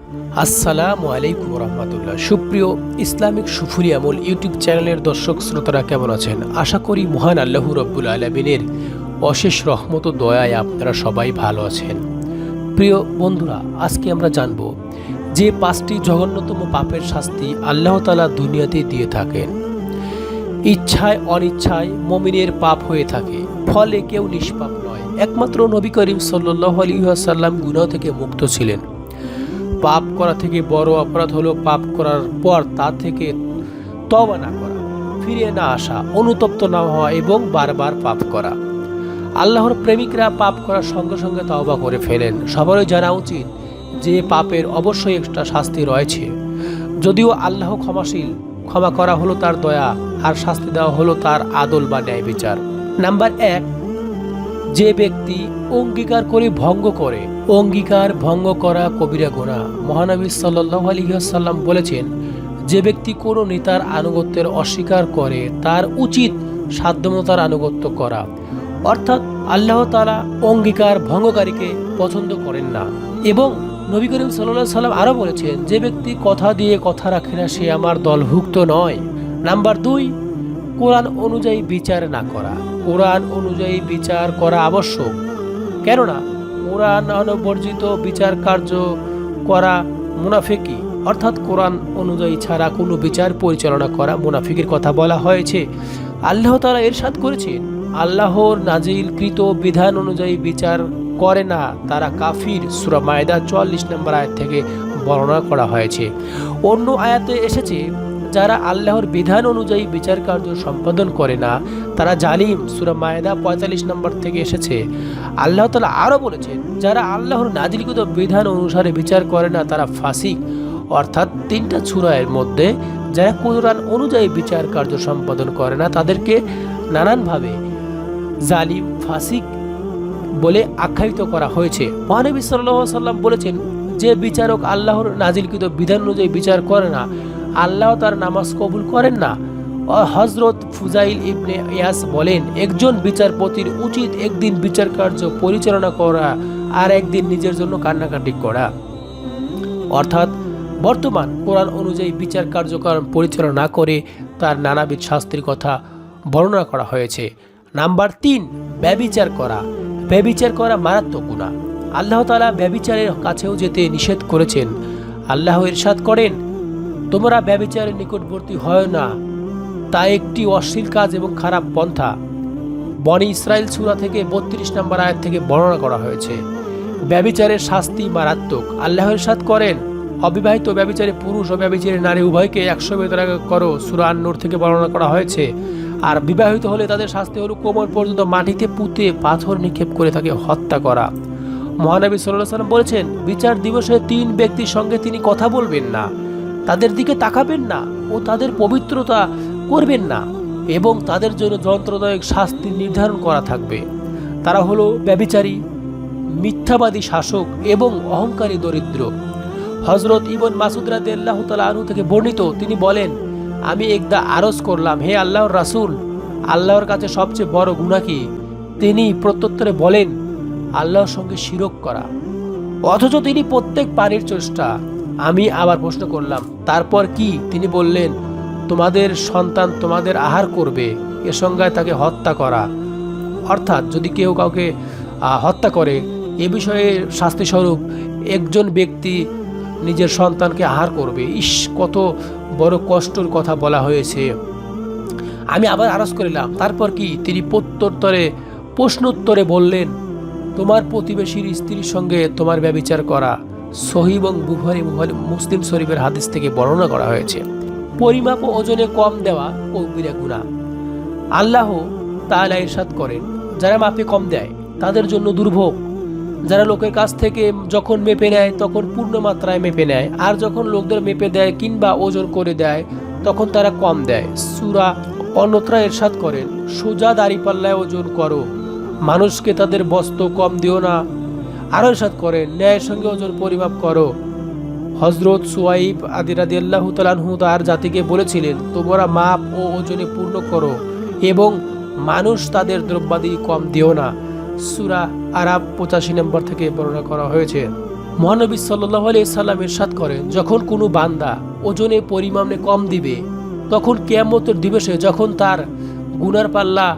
আসসালামু আলাইকুম রহমতুল্লাহ। সুপ্রিয় ইসলামিক সুফুরি আমল ইউটিউব চ্যানেলের দর্শক শ্রোতারা কেমন আছেন? আশা করি মহান আল্লাহ রব্বুল আলামিনের অশেষ রহমত ও দয়ায় আপনারা সবাই ভালো আছেন। প্রিয় বন্ধুরা, আজকে আমরা জানব যে 5টি জঘন্যতম পাপের শাস্তি আল্লাহ তাআলা দুনিয়াতে দিয়ে থাকেন। ইচ্ছায় অনিচ্ছায় মুমিনের পাপ হয়ে থাকে, ফলে কেউ নিষ্পাপ নয়। একমাত্র নবী করিম সাল্লাল্লাহু আলাইহি ওয়াসাল্লাম গুনাহ থেকে মুক্ত ছিলেন। পাপ করা থেকে বড় অপরাধ হলো পাপ করার পর তা থেকে তওবা না করা, ফিরে না আসা, অনুতপ্ত না হওয়া এবং বারবার পাপ করা। আল্লাহর প্রেমিকরা পাপ করার সঙ্গে সঙ্গে তওবা করে ফেলেন। সবারই জানা উচিত যে পাপের অবশ্যই একটা শাস্তি রয়েছে। যদিও আল্লাহ ক্ষমাশীল, ক্ষমা করা হলো তার দয়া, আর শাস্তি দেওয়া হলো তার আদল বা ন্যায় বিচার। নাম্বার 1, যে ব্যক্তি অঙ্গীকার করে ভঙ্গ করে। অঙ্গীকার ভঙ্গ করা কবিরা গুনাহ। মহানবী সাল্লাল্লাহু আলাইহি ওয়াসাল্লাম বলেছেন, যে ব্যক্তি কোনো নেতার আনুগত্যের অস্বীকার করে তার উচিত সাধ্যমতো তার আনুগত্য করা। অর্থাৎ আল্লাহ তাআলা অঙ্গীকার ভঙ্গকারীকে পছন্দ করেন না। এবং নবী করিম সাল্লাল্লাহু আলাইহি ওয়াসাল্লাম আরও বলেছেন, যে ব্যক্তি কথা দিয়ে কথা রাখে না সে আমার দলভুক্ত নয়। নাম্বার 2, কোরআন অনুযায়ী বিচার না করা। কোরআন অনুযায়ী বিচার করা আবশ্যক, কেননা কোরআন অনুবর্জিত বিচার কার্য করা মুনাফিকি। অর্থাৎ কোরআন অনুযায়ী ছাড়া কোনো বিচার পরিচালনা করা মুনাফিকের কথা বলা হয়েছে। আল্লাহ তাআলা ইরশাদ করেছেন, আল্লাহর নাজিলকৃত বিধান অনুযায়ী বিচার করে না তারা কাফির। সূরা মায়দা 44 নম্বর আয়াত থেকে বর্ণনা করা হয়েছে। অন্য আয়াতে এসেছে, যারা আল্লাহর বিধান অনুযায়ী বিচার কার্য সম্পাদন করে না তারা জালিম। সূরা মায়দা 45 নম্বর থেকে এসেছে। আল্লাহ তাআলা আরও বলেছেন, যারা আল্লাহর নাজিলকৃত বিধান অনুসারে বিচার করে না তারা ফাসিক। অর্থাৎ 3টা সূরার মধ্যে যারা কোরআন অনুযায়ী বিচার কার্য সম্পাদন করে না তাদেরকে নানানভাবে জালিম, ফাসিক বলে আখ্যায়িত করা হয়েছে। মহানবী সাল্লাল্লাহু আলাইহি ওয়াসাল্লাম বলেছেন, যে বিচারক আল্লাহর নাজিলকৃত বিধান অনুযায়ী বিচার করে না আল্লাহ তার নামাজ কবুল করেন না। হযরত ফুজাইল ইবনে ইয়াস বলেন, একজন বিচারপতির উচিত একদিন বিচার কার্য পরিচালনা করা আর একদিন নিজের জন্য কান্নাকাটি করা। অর্থাৎ বর্তমান কোরআন অনুযায়ী বিচার কার্যক্রম পরিচালনা না করে তার নানাবিধ শাস্তির কথা বর্ণনা করা হয়েছে। নাম্বার 3, ব্যভিচার করা। ব্যভিচার করা মারাত্মক গুনাহ। আল্লাহ তাআলা ব্যভিচারের কাছেও যেতে নিষেধ করেছেন। আল্লাহ ইরশাদ করেন, তোমরা ব্যভিচারের নিকটবর্তী হয় না, তা একটি অশ্লীল কাজ এবং খারাপ পন্থা। বনি ইসরাইল সূরা থেকে 32 নম্বর আয়াত থেকে বর্ণনা করা হয়েছে। ব্যভিচারের শাস্তি মারাত্মক। আল্লাহ ইরশাদ করেন, অবিবাহিত ব্যভিচারী পুরুষ ও ব্যভিচারী নারী উভয়কে 100 বেদনা করো। সূরা আন-নূর থেকে বর্ণনা করা হয়েছে। আর বিবাহিত হলে তাদের শাস্তি হলো কোমর পর্যন্ত মাটিতে পুঁতে পাথর নিক্ষেপ করে তাকে হত্যা করা। মহানবী সাল্লাল্লাহু আলাইহি ওয়াসাল্লাম বলেছেন, বিচার দিবসে 3 ব্যক্তির সঙ্গে তিনি কথা বলবেন না, তাদের দিকে তাকাবেন না ও তাদের পবিত্রতা করবেন না, এবং তাদের জন্য যন্ত্রদায়ক শাস্তি নির্ধারণ করা থাকবে। তারা হলো ব্যভিচারী, মিথ্যাবাদী শাসক এবং অহংকারী দরিদ্র। হযরত ইবন মাসউদ রাদিয়াল্লাহু তাআলা আনহু থেকে বর্ণিত, তিনি বলেন, আমি একদা আরজ করলাম, হে আল্লাহর রাসূল, আল্লাহর কাছে সবচেয়ে বড় গুনাহ কি? তিনি প্রত্যুত্তরে বলেন, আল্লাহর সঙ্গে শিরক করা। অথচ তিনি প্রত্যেক পানির চেষ্টা। আমি আবার প্রশ্ন করলাম, তারপর কি? তিনি বললেন, তোমাদের সন্তান তোমাদের আহার করবে, এ সঙ্গে তাকে হত্যা করা। অর্থাৎ যদি কেউ কাউকে হত্যা করে, এ বিষয়ে শাস্তিস্বরূপ একজন ব্যক্তি নিজের সন্তানকে আহার করবে। ইস, কত বড় কষ্টের কথা বলা হয়েছে। আমি আবার আরজ করিলাম, তারপর কি? তিনি প্রশ্নোত্তরে বললেন, তোমার প্রতিবেশীর স্ত্রীর সঙ্গে তোমার ব্যভিচার করা। সহিহ এবং বুখারী মুসলিম শরীফের হাদিস থেকে বর্ণনা করা হয়েছে। পরিমাপ ও ওজনে কম দেওয়া কবিরা গুনাহ। আল্লাহ তাআলা ইরশাদ করেন, যারা মাপে কম দেয় তাদের জন্য দুর্ভোগ। যারা লোকের কাছ থেকে যখন মেপে নেয় তখন পূর্ণ মাত্রায় মেপে নেয়, আর যখন লোকদের মেপে দেয় কিংবা ওজন করে দেয় তখন তারা কম দেয়। সূরা অন্যত্রা ইরশাদ করেন, সোজা দাঁড়িপাল্লায় ওজন করো, মানুষকে তাদের বস্ত্র কম দিও না। আরও ইরশাদ করেন, ন্যায়ের সঙ্গে ওজন পরিমাপ করো। হযরত সুয়াইব রাদিয়াল্লাহু তাআলা আনহু তার জাতিকে বলেছিলেন, তোমরা মাপ ও ওজনে পূর্ণ করো এবং মানুষ তাদের দ্রব্যাদি কম দিও না। সূরা আরাব 85 নম্বর থেকে বর্ণনা করা হয়েছে। মহানবী সাল্লাল্লাহু আলাইহি সাল্লাম ইরশাদ করেন, যখন কোনো বান্দা ওজনে পরিমাণে কম দিবে, তখন কিয়ামতের দিবসে যখন তার গুনার পাল্লা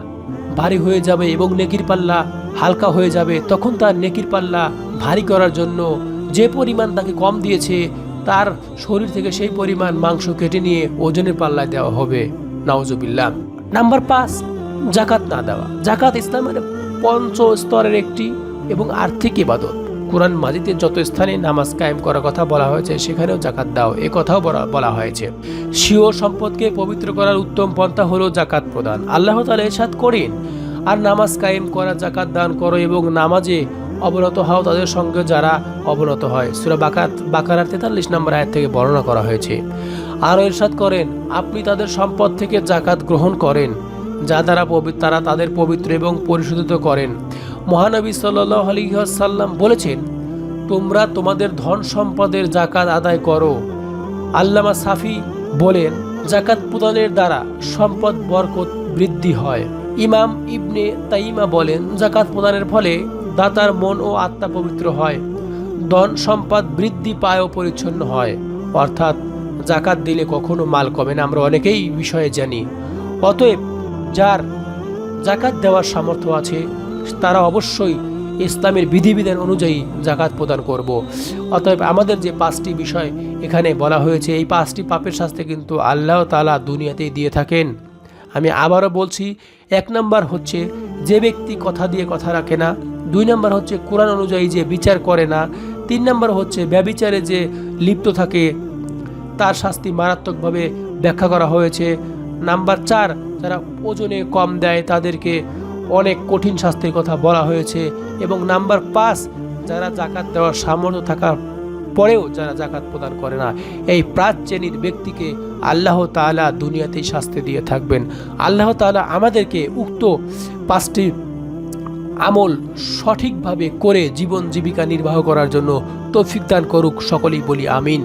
ভারী হয়ে যাবে এবং নেকির পাল্লা হালকা হয়ে যাবে, তখন তার নেকির পাল্লা ভারী করার জন্য যে পরিমাণ তাকে কম দিয়েছে তার শরীর থেকে সেই পরিমাণ মাংস কেটে নিয়ে ওজনের পাল্লায় দেওয়া হবে। নাউজুবিল্লাহ। নাম্বার 5, জাকাত না দেওয়া। জাকাত ইসলামের পঞ্চ স্তরের একটি এবং আর্থিক ইবাদত। কুরআন মাজিদে যত স্থানে নামাজ কায়েম করার কথা বলা হয়েছে সেখানেও জাকাত দাও এ কথাও বলা হয়েছে। স্বীয় সম্পদকে পবিত্র করার উত্তম পন্থা হলো জাকাত প্রদান। আল্লাহ তাআলা ইরশাদ করেন, আর নামাজ কায়েম করা, জাকাত দান করো এবং নামাজে অবনত হও তাদের সঙ্গে যারা অবনত হয়। সূরা বাকারার 43 নম্বর আয়াত থেকে বর্ণনা করা হয়েছে। আরও ইরশাদ করেন, আপনি তাদের সম্পদ থেকে জাকাত গ্রহণ করেন যা দ্বারা তারা তাদের পবিত্র এবং পরিশোধিত করেন। মহানবী সাল্লাল্লাহু আলাইহি ওয়াসাল্লাম বলেছেন, তোমরা তোমাদের ধন সম্পদের জাকাত আদায় করো। আল্লামা সাফি বলেন, জাকাত প্রদানের দ্বারা সম্পদ বরকত বৃদ্ধি হয়। ইমাম ইবনে তাইমা বলেন, জাকাত প্রদানের ফলে দাতার মন ও আত্মা পবিত্র হয়, ধন সম্পদ বৃদ্ধি পায় ও পরিচ্ছন্ন হয়। অর্থাৎ জাকাত দিলে কখনো মাল কমে না, আমরা অনেকেই বিষয়ে জানি। অতএব যার জাকাত দেওয়ার সামর্থ্য আছে তারা অবশ্যই ইসলামের বিধিবিধান অনুযায়ী জাকাত প্রদান করব। অতএব আমাদের যে 5টি বিষয় এখানে বলা হয়েছে, এই 5টি পাপের শাস্তি কিন্তু আল্লাহ তাআলা দুনিয়াতেই দিয়ে থাকেন। আমি আবারও বলছি, 1 নম্বর হচ্ছে যে ব্যক্তি কথা দিয়ে কথা রাখে না, 2 নম্বর হচ্ছে কোরআন অনুযায়ী যে বিচার করে না, 3 নম্বর হচ্ছে ব্যভিচারে যে লিপ্ত থাকে তার শাস্তি মারাত্মকভাবে ব্যাখ্যা করা হয়েছে। নাম্বার 4, যারা ওজনে কম দেয় তাদেরকে অনেক কঠিন শাস্তির কথা বলা হয়েছে। এবং নাম্বার 5, যারা জাকাত দেওয়ার সামর্থ্য থাকার পরেও যারা জাকাত প্রদান করে না, এই 5 শ্রেণীর ব্যক্তিকে আল্লাহ তাআলা দুনিয়াতেই শাস্তি দিয়ে থাকবেন। আল্লাহ তাআলা আমাদেরকে উক্ত 5টি আমল সঠিকভাবে করে জীবন জীবিকা নির্বাহ করার জন্য তৌফিক দান করুক। সকলেই বলি আমিন।